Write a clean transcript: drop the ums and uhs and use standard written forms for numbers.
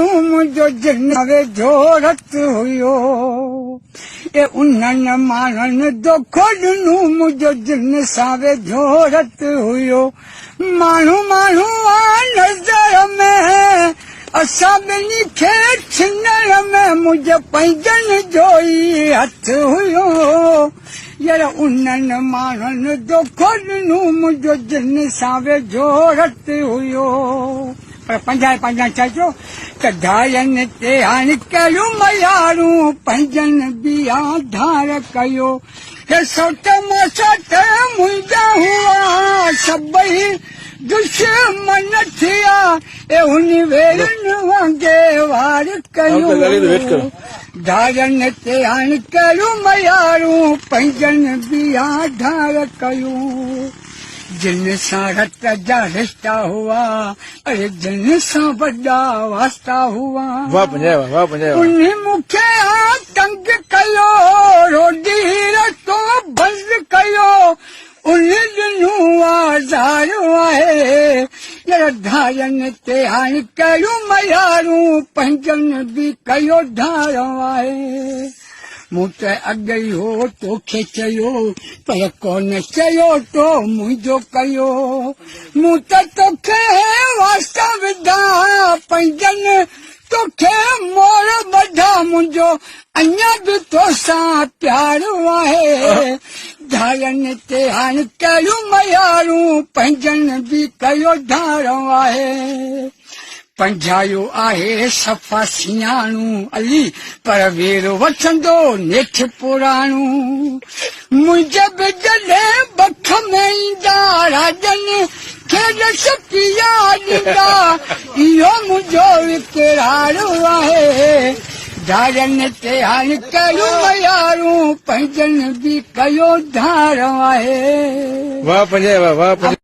मुंहिंजो जिनावे जोरत हुयो ए उन्हनि माण्हुनि दोखो ॾिनो मुंहिंजो जिन सां जोरत हुयो माण्हू माण्हू नज़र में असां ॿिन्ही खे छिनण में मुंहिंजे पंहिंजनि जो ई हथ हुयो यार उन्हनि माण्हुनि दोखो ॾिनो मुंहिंजो जिन सां जोरत हुयो पर पंहिंजा चइजो त धारनि ते हाणे कयूं मयारूं पंहिंजनि बि आधार कयो हे सोट मोसट मुंहिंजा हुआ सभई दुश्मन थिया ए हुन वेरनि वांगे वार कयो धारनि ते हाणे कयूं मयारूं पंहिंजनि बि आधार कयो जिन सां रत जा रिश्ता हुआ अरे जिन सां वॾा वास्ता हुआ उन मूंखे तंग कयो रोडी रस्तो बंदि कयो उन ॾिनो आज़ारो आहे यार धारनि ते हाणे कयूं मयारूं पंहिंजनि बि कयो धारो आहे मूं त अॻई हो तोखे चयो पर कोन चयो तो मुंहिंजो कयो मूं त तोखे वास्ता विधा पंहिंजनि तोखे मोर ॿधा मुंहिंजो अञा बि तोसां प्यारो आहे धारनि ते हाणे कयूं मयारूं पंहिंजनि बि कयो धारो आहे पंझायो आहे सफ़ा सियाणू अली पर वीर वठंदो नेठि पुराणू मुंहिंजे बि जॾहिं बख में ईंदा राजनि खे रस पिया ॾींदा इहो मुंहिंजो इक़रार आहे धारनि ते हाणे कयूं मयारूं पंहिंजनि बि कयो धार आहे